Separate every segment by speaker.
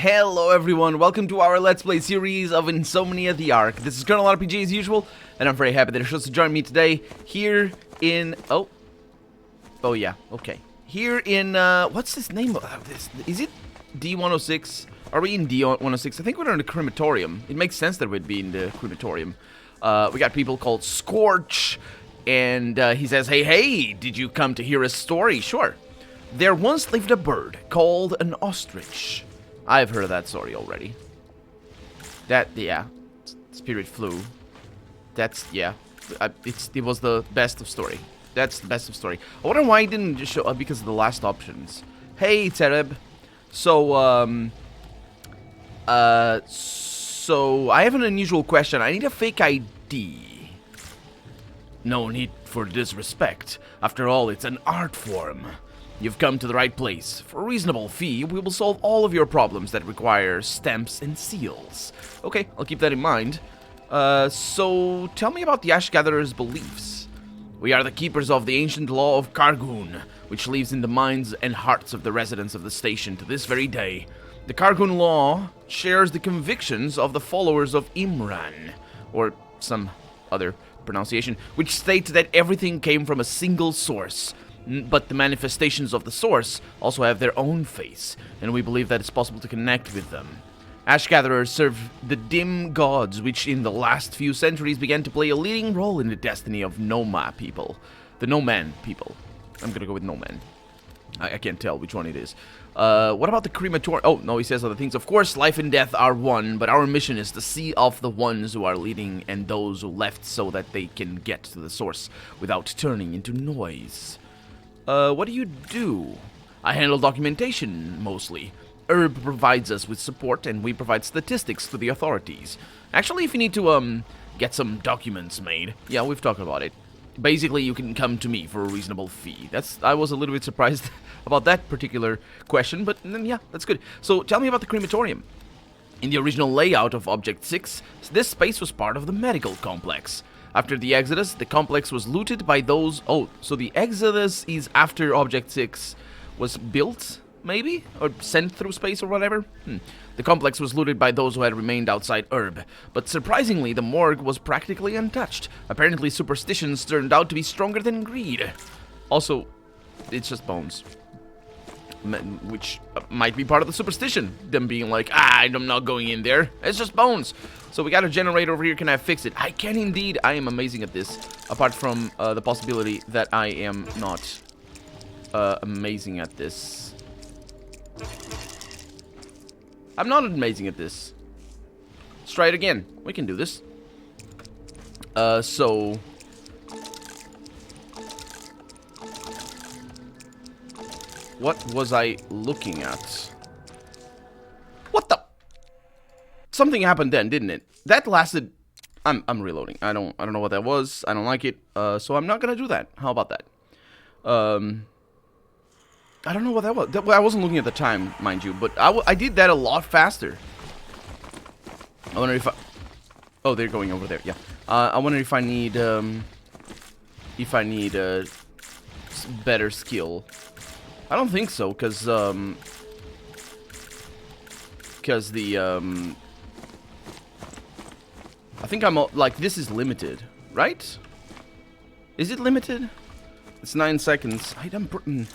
Speaker 1: Hello everyone, welcome to our Let's Play series of Insomnia the Ark. This is Colonel RPG as usual, and I'm very happy that you're supposed to join me today here in... Oh yeah, okay. Here in, what's this name of this? Is it D106? Are we in D106? I think we're in the crematorium. It makes sense that we'd be in the crematorium. We got people called Scorch, and he says, hey, did you come to hear a story? Sure. There once lived a bird called an ostrich. I've heard of that story already. Yeah, Spirit flew. That's, yeah, it was the best of story. That's the best of story. I wonder why it didn't just show up because of the last options. Hey, Tereb. So, so I have an unusual question. I need a fake ID. No need for disrespect. After all, it's an art form. You've come to the right place. For a reasonable fee, we will solve all of your problems that require stamps and seals. Okay, I'll keep that in mind. So tell me about the Ash Gatherer's beliefs. We are the keepers of the ancient law of Kargun, which lives in the minds and hearts of the residents of the station to this very day. The Kargun law shares the convictions of the followers of Imran, or some other pronunciation, which states that everything came from a single source. But the manifestations of the source also have their own face, and we believe that it's possible to connect with them. Ash Gatherers serve the dim gods, which in the last few centuries began to play a leading role in the destiny of Noma people. The No-Man people. I'm gonna go with No-Man. I can't tell which one it is. What about the crematorium? Oh, no, he says other things. Of course, life and death are one, but our mission is to see off the ones who are leading and those who left so that they can get to the source without turning into noise. What do you do? I handle documentation, mostly. Herb provides us with support, and we provide statistics to the authorities. Actually, if you need to, get some documents made, yeah, we've talked about it. Basically, you can come to me for a reasonable fee. I was a little bit surprised about that particular question, but yeah, that's good. So, tell me about the crematorium. In the original layout of Object 6, this space was part of the medical complex. After the Exodus, the complex was looted by those... Oh, so the Exodus is after Object 6 was built, maybe? Or sent through space or whatever? The complex was looted by those who had remained outside Herb. But surprisingly, the morgue was practically untouched. Apparently, superstitions turned out to be stronger than greed. Also, it's just bones. Which might be part of the superstition. Them being like, I'm not going in there. It's just bones. So we got a generator over here. Can I fix it? I can indeed. I am amazing at this. Apart from the possibility that I am not amazing at this. I'm not amazing at this. Let's try it again. We can do this. So... What was I looking at? What the? Something happened then, didn't it? That lasted... I'm reloading. I don't know what that was. I don't like it. So I'm not gonna do that. How about that? I don't know what that was. I wasn't looking at the time, mind you, but I did that a lot faster. I wonder if I... Oh, they're going over there. Yeah. I wonder if I need better skill. I don't think so, because the, I think I'm, like, this is limited, right? Is it limited? It's 9 seconds.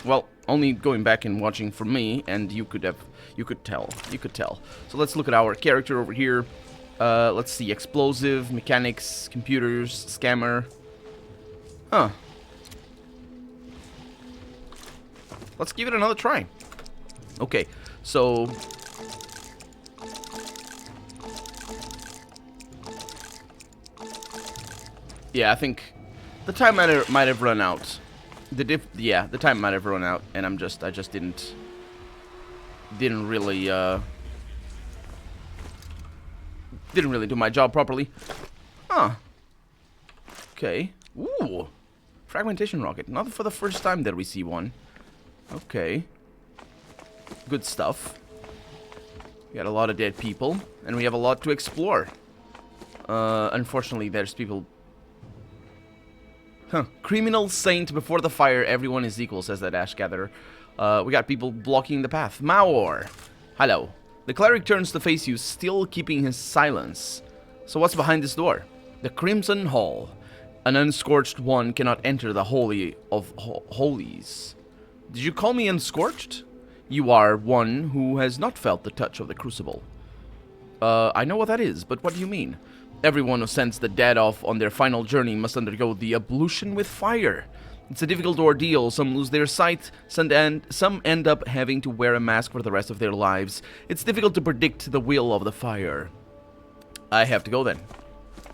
Speaker 1: Well, only going back and watching for me, and you could tell. So let's look at our character over here. Let's see, explosive, mechanics, computers, scammer. Huh. Let's give it another try. Okay, so... Yeah, I think the time might have run out. The time might have run out, and I just didn't really do my job properly. Huh. Okay. Ooh. Fragmentation rocket. Not for the first time that we see one. Okay. Good stuff. We got a lot of dead people, and we have a lot to explore. Unfortunately, there's people... Huh. Criminal saint before the fire, everyone is equal, says that Ash Gatherer. We got people blocking the path. Maor! Hello. The cleric turns to face you, still keeping his silence. So what's behind this door? The Crimson Hall. An unscorched one cannot enter the Holy of Holies. Did you call me unscorched? You are one who has not felt the touch of the crucible. I know what that is, but what do you mean? Everyone who sends the dead off on their final journey must undergo the ablution with fire. It's a difficult ordeal. Some lose their sight, some end up having to wear a mask for the rest of their lives. It's difficult to predict the will of the fire. I have to go then.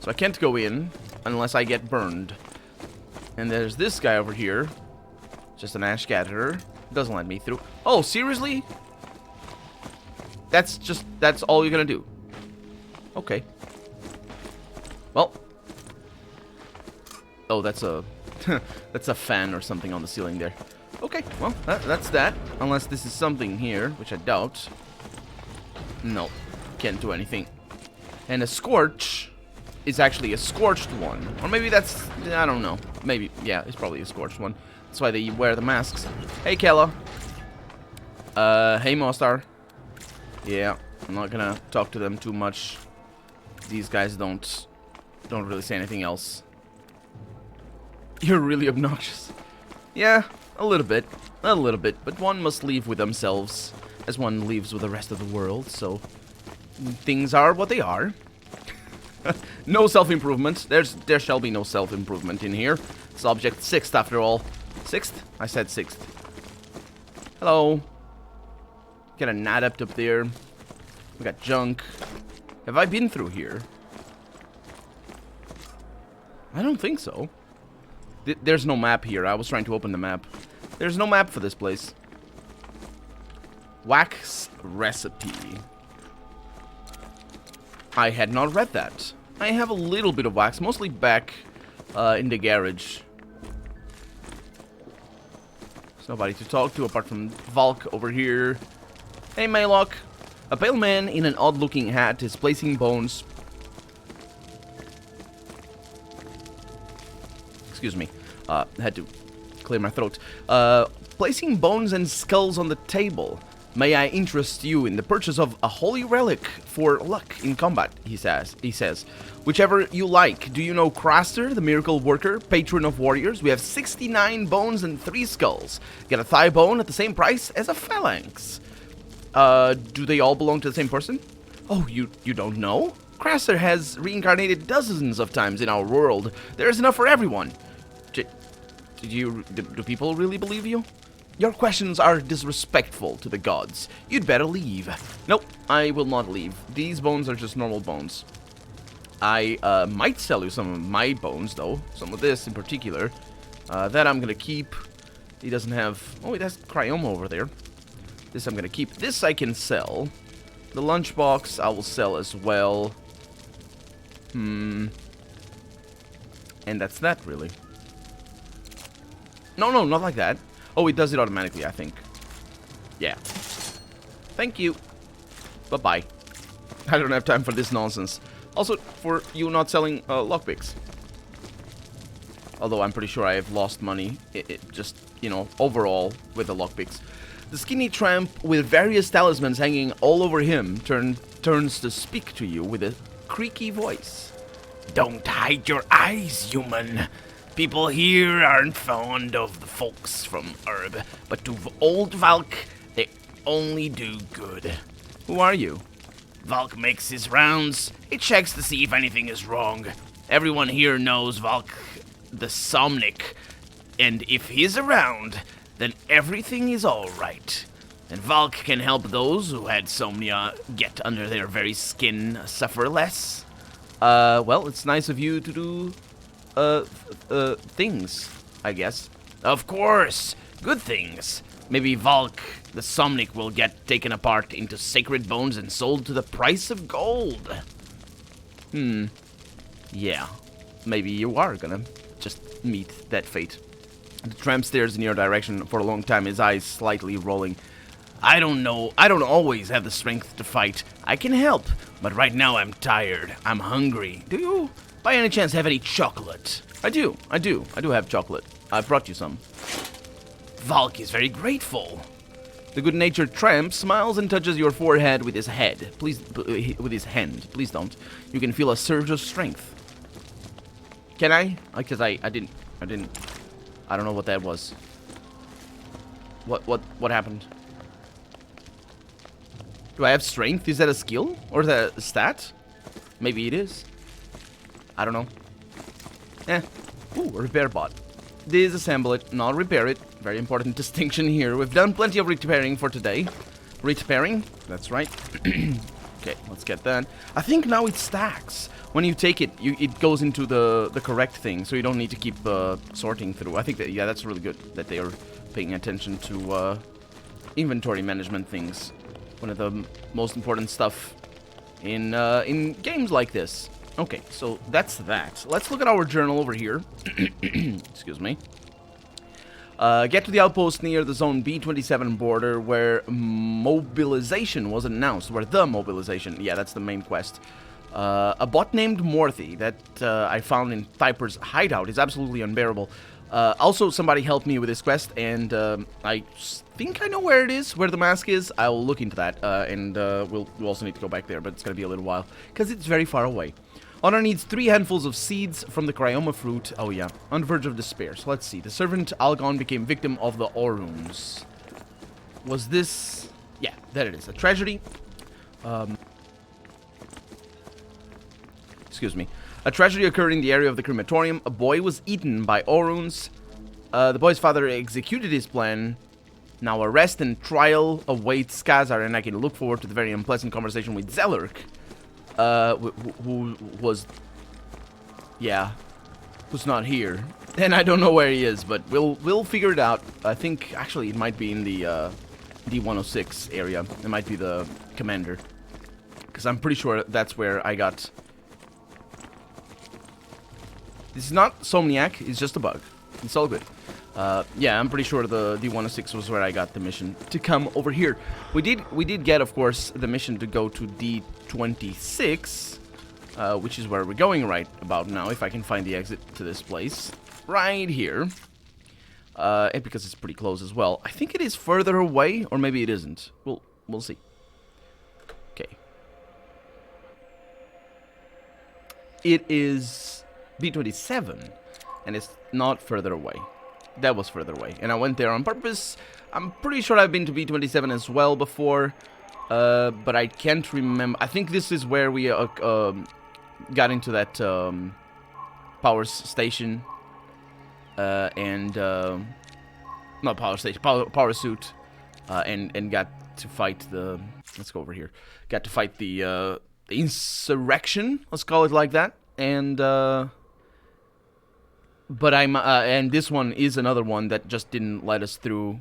Speaker 1: So I can't go in unless I get burned. And there's this guy over here. Just an ash gatherer. Doesn't let me through. Oh, seriously? That's all you're gonna do? Okay. Well. Oh, that's a that's a fan or something on the ceiling there. Okay, well, that's that. Unless this is something here, which I doubt. No, can't do anything. And a scorch is actually a scorched one. Or maybe that's, I don't know. Maybe, yeah, it's probably a scorched one. That's why they wear the masks. Hey, Kella. Hey, Mostar. Yeah, I'm not gonna talk to them too much. These guys don't really say anything else. You're really obnoxious. Yeah, a little bit, but one must leave with themselves, as one leaves with the rest of the world, so things are what they are. No self-improvement. There shall be no self-improvement in here. Subject 6th, after all. 6th? I said 6th. Hello. Get an adept up there. We got junk. Have I been through here? I don't think so. There's no map here. I was trying to open the map. There's no map for this place. Wax recipe. I had not read that. I have a little bit of wax, mostly back in the garage. There's nobody to talk to apart from Valk over here. Hey, Maylock. A pale man in an odd-looking hat is placing bones. Excuse me. Had to clear my throat. Placing bones and skulls on the table. May I interest you in the purchase of a holy relic for luck in combat, he says. Whichever you like. Do you know Craster, the miracle worker, patron of warriors? We have 69 bones and 3 skulls. Get a thigh bone at the same price as a phalanx. Do they all belong to the same person? Oh, you don't know? Craster has reincarnated dozens of times in our world. There's enough for everyone. Do people really believe you? Your questions are disrespectful to the gods. You'd better leave. Nope, I will not leave. These bones are just normal bones. I might sell you some of my bones, though. Some of this in particular. That I'm gonna keep. He doesn't have... Oh, he has Cryoma over there. This I'm gonna keep. This I can sell. The lunchbox I will sell as well. And that's that, really. No, not like that. Oh, it does it automatically, I think. Yeah. Thank you. Bye-bye. I don't have time for this nonsense. Also, for you not selling lockpicks. Although I'm pretty sure I have lost money. Just, you know, overall with the lockpicks. The skinny tramp with various talismans hanging all over him turns to speak to you with a creaky voice. Don't hide your eyes, human. People here aren't fond of the folks from Herb, but to old Valk, they only do good. Who are you? Valk makes his rounds. He checks to see if anything is wrong. Everyone here knows Valk the Somnic, and if he's around, then everything is alright. And Valk can help those who had Somnia get under their very skin suffer less. Well, it's nice of you to do things, I guess. Of course, good things. Maybe Valk, the Somnic, will get taken apart into sacred bones and sold to the price of gold. Yeah, maybe you are gonna just meet that fate. The tramp stares in your direction for a long time, his eyes slightly rolling. I don't know, I don't always have the strength to fight. I can help, but right now I'm tired. I'm hungry. Do you, by any chance, have any chocolate? I do have chocolate. I brought you some. Valk is very grateful. The good-natured tramp smiles and touches your forehead with his head. Please, with his hand. Please don't. You can feel a surge of strength. Can I? Because I didn't. I don't know what that was. What happened? Do I have strength? Is that a skill? Or is that a stat? Maybe it is. I don't know. Ooh, a repair bot. Disassemble it, not repair it. Very important distinction here. We've done plenty of repairing for today. Repairing? That's right. Okay, let's get that. I think now it stacks. When you take it, it goes into the correct thing, so you don't need to keep sorting through. I think that, yeah, that's really good that they are paying attention to inventory management things. One of the most important stuff in games like this. Okay, so that's that. Let's look at our journal over here. Excuse me. Get to the outpost near the Zone B27 border where mobilization was announced. Where the mobilization... Yeah, that's the main quest. A bot named Morthy that I found in Typer's hideout is absolutely unbearable. Also, somebody helped me with this quest, and I think I know where it is, where the mask is. I'll look into that, and we'll also need to go back there, but it's going to be a little while, because it's very far away. Honor needs 3 handfuls of seeds from the Cryoma fruit. Oh yeah, on the verge of despair. So let's see. The servant Algon became victim of the Oruns. Was this... Yeah, there it is. A tragedy. Excuse me. A tragedy occurred in the area of the crematorium. A boy was eaten by Oruns. The boy's father executed his plan. Now arrest and trial awaits Skazar, and I can look forward to the very unpleasant conversation with Zellerk. Who was... Yeah. Who's not here. And I don't know where he is, but we'll figure it out. I think, actually, it might be in the D106 area. It might be the commander. Because I'm pretty sure that's where I got... This is not Somniac, it's just a bug. It's all good. Yeah, I'm pretty sure the D106 was where I got the mission to come over here. We did get, of course, the mission to go to D26, which is where we're going right about now, if I can find the exit to this place. Right here. And because it's pretty close as well. I think it is further away, or maybe it isn't. We'll see. Okay. It is B27, and it's not further away. That was further away, and I went there on purpose. I'm pretty sure I've been to B27 as well before, but I can't remember. I think this is where we got into that power station, and not power station, power suit, and got to fight the. Let's go over here. Got to fight the insurrection. Let's call it like that, and. But and this one is another one that just didn't let us through.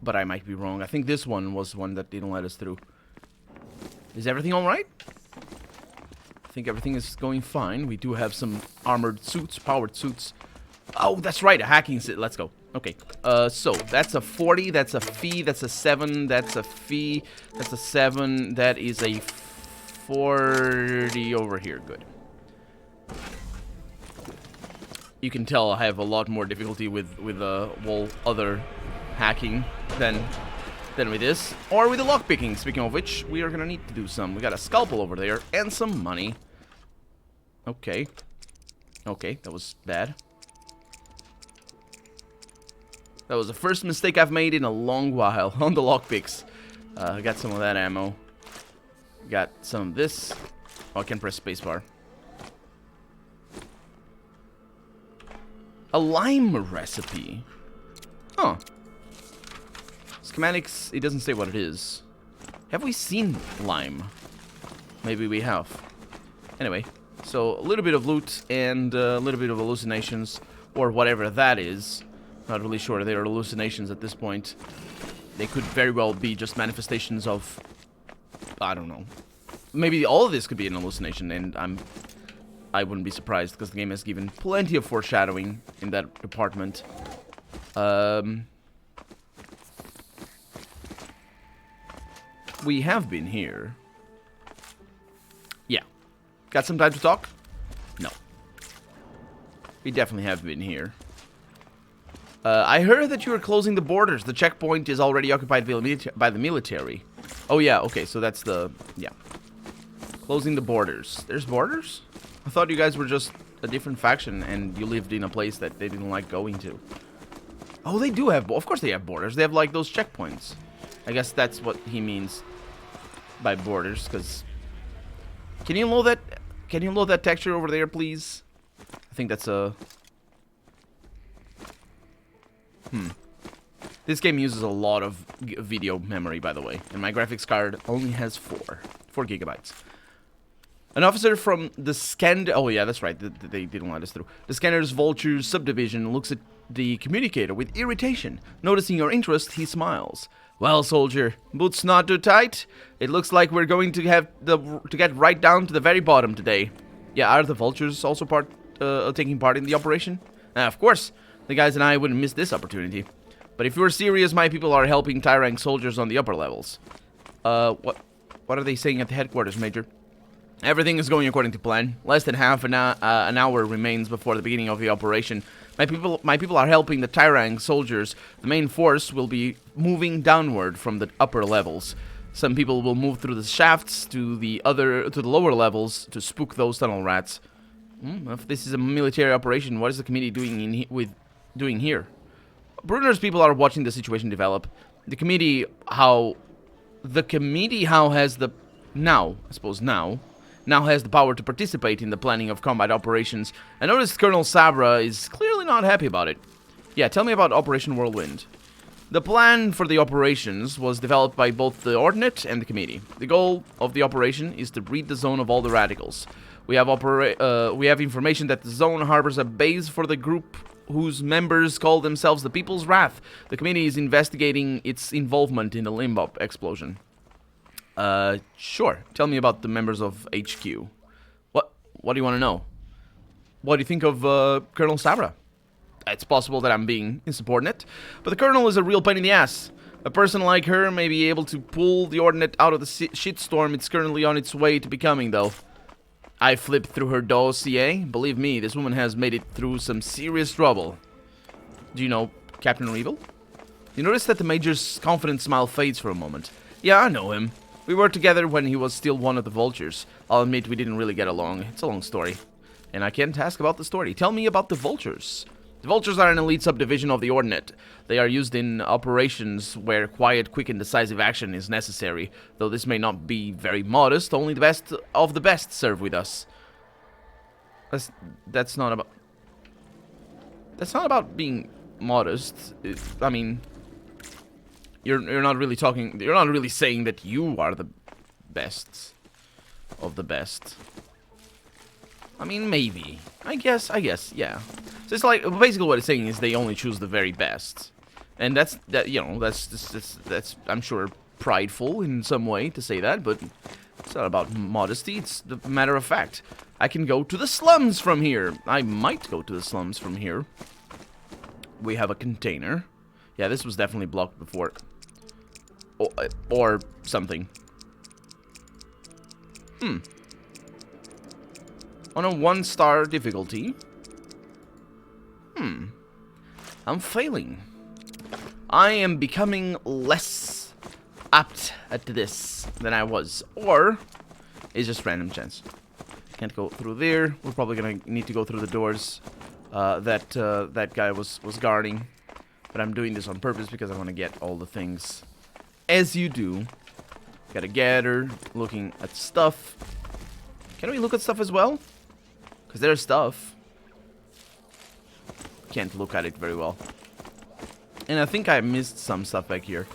Speaker 1: But I might be wrong. I think this one was one that didn't let us through. Is everything alright? I think everything is going fine. We do have some armored suits, powered suits. Oh, that's right, a hacking suit. Let's go. Okay, so that's a 40, that's a fee, that's a 7, that's a fee, that's a 7, that is a 40 over here. Good. You can tell I have a lot more difficulty with other hacking than with this. Or with the lockpicking, speaking of which, we are gonna need to do some. We got a scalpel over there, and some money. Okay. Okay, that was bad. That was the first mistake I've made in a long while on the lockpicks. I got some of that ammo. Got some of this. Oh, I can press spacebar. A lime recipe. Huh. Schematics, it doesn't say what it is. Have we seen lime? Maybe we have. Anyway, so a little bit of loot and a little bit of hallucinations, or whatever that is. Not really sure they are hallucinations at this point. They could very well be just manifestations of... I don't know. Maybe all of this could be an hallucination, and I wouldn't be surprised, because the game has given plenty of foreshadowing in that department. We have been here. Yeah. Got some time to talk? No. We definitely have been here. I heard that you were closing the borders. The checkpoint is already occupied by the military. Oh, yeah, okay, so that's the... Yeah. Closing the borders. There's borders? I thought you guys were just a different faction and you lived in a place that they didn't like going to. Oh, they do have... Of course they have borders. They have, like, those checkpoints. I guess that's what he means by borders, because... Can you load that... Can you load that texture over there, please? I think that's a... This game uses a lot of video memory, by the way. And my graphics card only has 4 gigabytes. An officer from the scan... Oh, yeah, that's right. They didn't let us through. The Scanner's Vultures subdivision looks at the communicator with irritation. Noticing your interest, he smiles. Well, soldier, boots not too tight. It looks like we're going to have to get right down to the very bottom today. Yeah, are the Vultures also taking part in the operation? Of course. The guys and I wouldn't miss this opportunity. But if you're serious, my people are helping tie-rank soldiers on the upper levels. What are they saying at the headquarters, Major? Everything is going according to plan. Less than half an hour remains before the beginning of the operation. My people are helping the tie-rank soldiers. The main force will be moving downward from the upper levels. Some people will move through the shafts to the lower levels to spook those tunnel rats. If this is a military operation, what is the committee doing here? Bruner's people are watching the situation develop. The committee now has the power to participate in the planning of combat operations. I noticed Colonel Sabra is clearly not happy about it. Yeah, tell me about Operation Whirlwind. The plan for the operations was developed by both the Ordinate and the committee. The goal of the operation is to rid the zone of all the radicals. We have information that the zone harbors a base for the group whose members call themselves the People's Wrath. The committee is investigating its involvement in the Limbop explosion. Sure. Tell me about the members of HQ. What do you want to know? What do you think of, Colonel Sabra? It's possible that I'm being insubordinate, but the Colonel is a real pain in the ass. A person like her may be able to pull the Ordinate out of the shitstorm it's currently on its way to becoming, though. I flipped through her dossier. Believe me, this woman has made it through some serious trouble. Do you know Captain Revel? You notice that the Major's confident smile fades for a moment. Yeah, I know him. We worked together when he was still one of the Vultures. I'll admit we didn't really get along. It's a long story. And I can't ask about the story. Tell me about the Vultures. The Vultures are an elite subdivision of the Ordinate. They are used in operations where quiet, quick, and decisive action is necessary. Though this may not be very modest, only the best of the best serve with us. That's not about being modest. I mean... You're not really talking... You're not really saying that you are the best of the best. I mean, maybe. I guess, yeah. So it's like, basically what it's saying is they only choose the very best. And that's I'm sure, prideful in some way to say that, but it's not about modesty, it's the matter of fact. I can go to the slums from here. I might go to the slums from here. We have a container. Yeah, this was definitely blocked before. Or something. On a 1-star difficulty. I'm failing. I am becoming less apt at this than I was. Or, it's just random chance. Can't go through there. We're probably gonna need to go through the doors that guy was guarding. But I'm doing this on purpose because I want to get all the things. As you do. Gotta gather, looking at stuff. Can we look at stuff as well? Because there's stuff. Can't look at it very well. And I think I missed some stuff back here.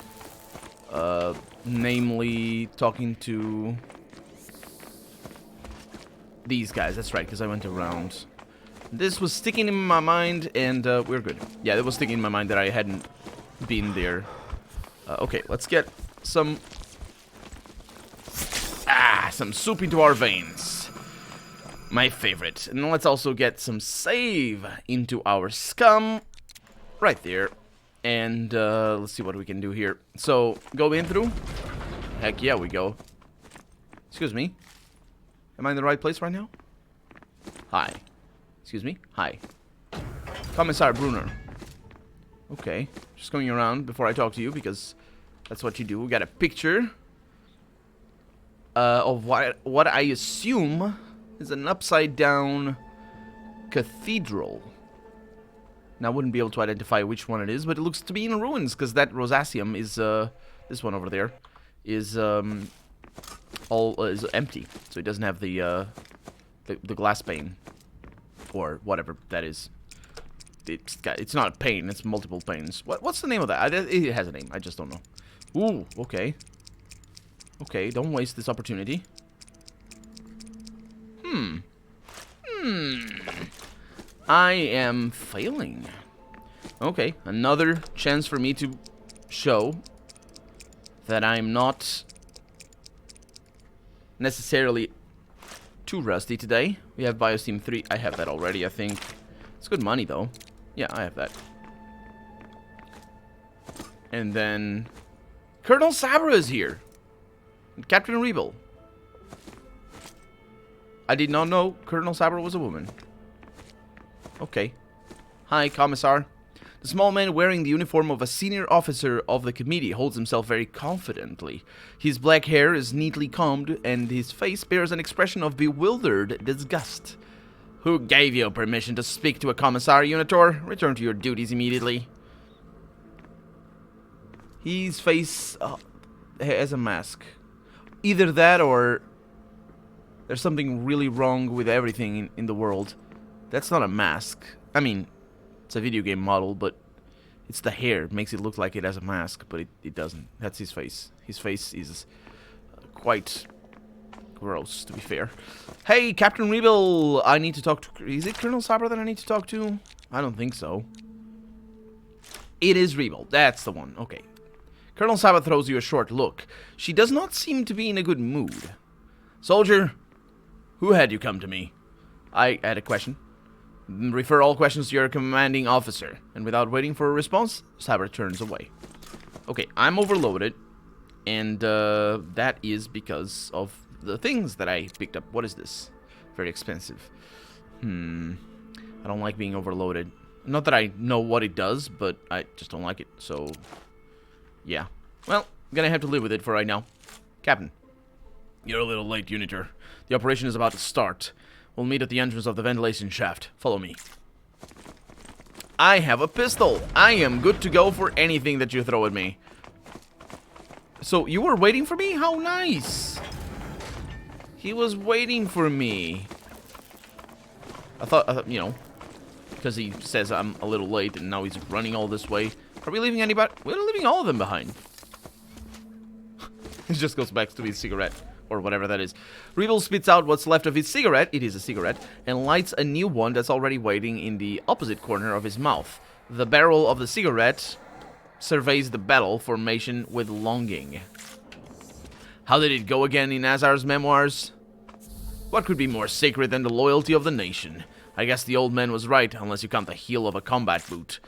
Speaker 1: Namely, talking to these guys. That's right, because I went around. This was sticking in my mind, and we're good. Yeah, it was sticking in my mind that I hadn't been there. Okay, let's get some soup into our veins. My favorite. And let's also get some save into our scum. Right there. And let's see what we can do here. So, go in through. Heck yeah, we go. Excuse me. Am I in the right place right now? Hi. Excuse me? Hi. Commissar Brunner. Okay. Just going around before I talk to you, because that's what you do. We got a picture of what I assume is an upside-down cathedral. Now, I wouldn't be able to identify which one it is, but it looks to be in ruins, because that rosaceum is, this one over there, is, is empty. So it doesn't have the glass pane, or whatever that is. It's not a pane, it's multiple panes. What's the name of that? It has a name, I just don't know. Ooh, okay. Okay, don't waste this opportunity. I am failing. Okay, another chance for me to show that I'm not necessarily too rusty today. We have Biosteam 3. I have that already, I think. It's good money, though. Yeah, I have that. And then Colonel Sabra is here. And Captain Rebel. I did not know Colonel Sabra was a woman. Okay. Hi, Commissar. The small man wearing the uniform of a senior officer of the committee holds himself very confidently. His black hair is neatly combed, and his face bears an expression of bewildered disgust. Who gave you permission to speak to a Commissar, Unitor? Return to your duties immediately. His face has a mask. Either that or there's something really wrong with everything in the world. That's not a mask. I mean, it's a video game model, but it's the hair. It makes it look like it has a mask, but it doesn't. That's his face. His face is quite gross, to be fair. Hey, Captain Rebel! I need to talk to... Is it Colonel Sabra that I need to talk to? I don't think so. It is Rebel. That's the one. Okay. Colonel Sabra throws you a short look. She does not seem to be in a good mood. Soldier, who had you come to me? I had a question. Refer all questions to your commanding officer. And without waiting for a response, Sabra turns away. Okay, I'm overloaded. And that is because of the things that I picked up. What is this? Very expensive. I don't like being overloaded. Not that I know what it does, but I just don't like it. So, yeah. Well, I'm gonna have to live with it for right now. Captain. You're a little late, Unitor. The operation is about to start. We'll meet at the entrance of the ventilation shaft. Follow me. I have a pistol. I am good to go for anything that you throw at me. So, you were waiting for me? How nice. He was waiting for me. I thought, you know, because he says I'm a little late and now he's running all this way. Are we leaving anybody? We're leaving all of them behind. He just goes back to his cigarette. Or whatever that is. Rebel spits out what's left of his cigarette, it is a cigarette, and lights a new one that's already waiting in the opposite corner of his mouth. The barrel of the cigarette surveys the battle formation with longing. How did it go again in Azar's memoirs? What could be more sacred than the loyalty of the nation? I guess the old man was right, unless you count the heel of a combat boot.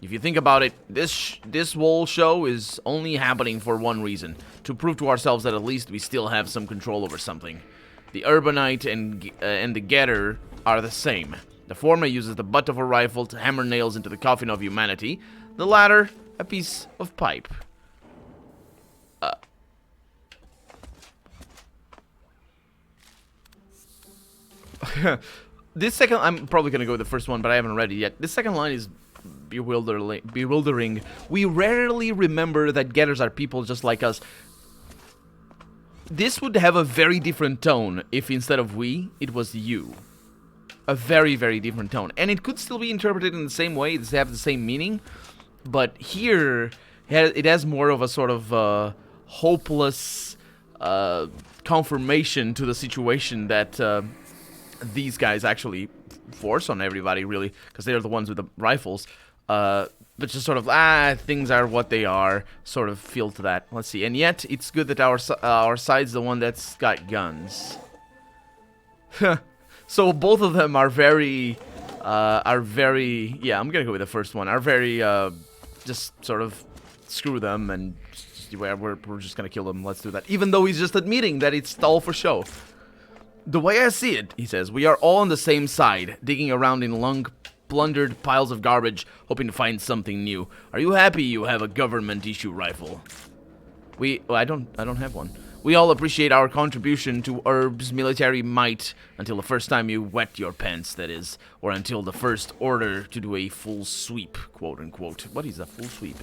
Speaker 1: If you think about it, this whole show is only happening for one reason. To prove to ourselves that at least we still have some control over something. The Urbanite and the Getter are the same. The former uses the butt of a rifle to hammer nails into the coffin of humanity. The latter, a piece of pipe. This second, I'm probably going to go with the first one, but I haven't read it yet. This second line is bewildering. We rarely remember that Getters are people just like us. This would have a very different tone if instead of we, it was you. A very, very different tone. And it could still be interpreted in the same way, it have the same meaning. But here, it has more of a sort of hopeless confirmation to the situation that these guys actually force on everybody, really. Because they're the ones with the rifles. But just sort of, things are what they are, sort of feel to that. Let's see. And yet, it's good that our side's the one that's got guns. So both of them are very, yeah, I'm gonna go with the first one. Are very, just sort of screw them and we're just gonna kill them. Let's do that. Even though he's just admitting that it's all for show. The way I see it, he says, we are all on the same side, digging around in plundered piles of garbage, hoping to find something new. Are you happy you have a government-issue rifle? Well, I don't have one. We all appreciate our contribution to Herb's military might until the first time you wet your pants, that is, or until the first order to do a full sweep, quote-unquote. What is a full sweep?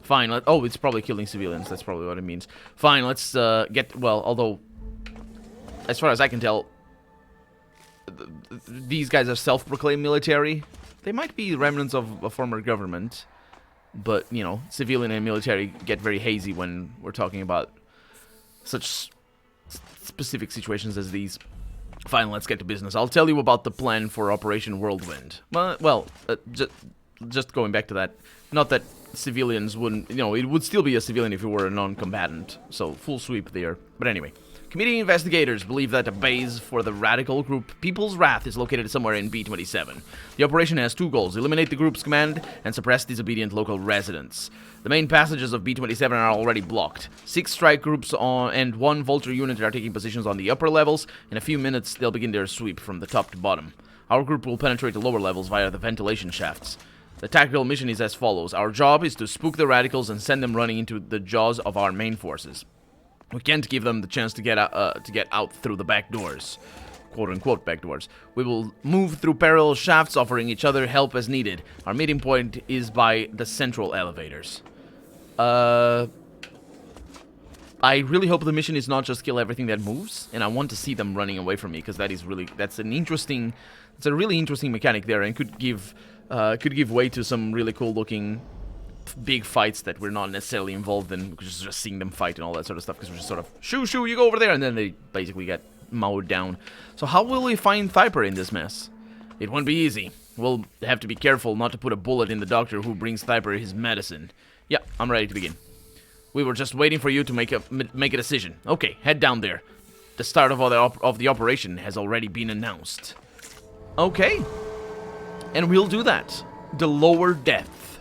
Speaker 1: Fine, oh, it's probably killing civilians, that's probably what it means. Fine, let's well, although, as far as I can tell, these guys are self-proclaimed military. They might be remnants of a former government, but, you know, civilian and military get very hazy when we're talking about such specific situations as these. Fine, let's get to business. I'll tell you about the plan for Operation Whirlwind. Well, just going back to that, not that civilians wouldn't, you know, it would still be a civilian if it were a non-combatant, so full sweep there. But anyway, committee investigators believe that a base for the radical group People's Wrath is located somewhere in B-27. The operation has two goals: eliminate the group's command and suppress disobedient local residents. The main passages of B-27 are already blocked. 6 strike groups and 1 Vulture unit are taking positions on the upper levels. In a few minutes, they'll begin their sweep from the top to bottom. Our group will penetrate the lower levels via the ventilation shafts. The tactical mission is as follows. Our job is to spook the radicals and send them running into the jaws of our main forces. We can't give them the chance to get out through the back doors. Quote-unquote back doors. We will move through parallel shafts, offering each other help as needed. Our meeting point is by the central elevators. I really hope the mission is not just kill everything that moves, and I want to see them running away from me, because that's a really interesting mechanic there, and could give way to some really cool looking big fights that we're not necessarily involved in. We're just seeing them fight and all that sort of stuff, because we're just sort of, shoo, you go over there, and then they basically get mowed down. So how will we find Thyper in this mess? It won't be easy. We'll have to be careful not to put a bullet in the doctor who brings Thyper his medicine. Yeah, I'm ready to begin. We were just waiting for you to make a decision. Okay, head down there. The start of the operation has already been announced. Okay. And we'll do that. The lower depth.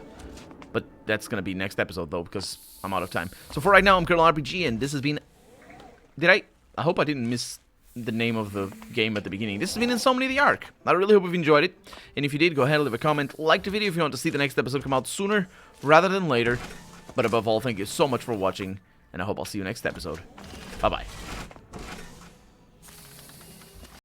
Speaker 1: But that's gonna be next episode, though, because I'm out of time. So for right now, I'm Colonel RPG, and this has been... I hope I didn't miss the name of the game at the beginning. This has been Insomnia the Ark. I really hope you've enjoyed it. And if you did, go ahead and leave a comment. Like the video if you want to see the next episode come out sooner rather than later. But above all, thank you so much for watching, and I hope I'll see you next episode. Bye-bye.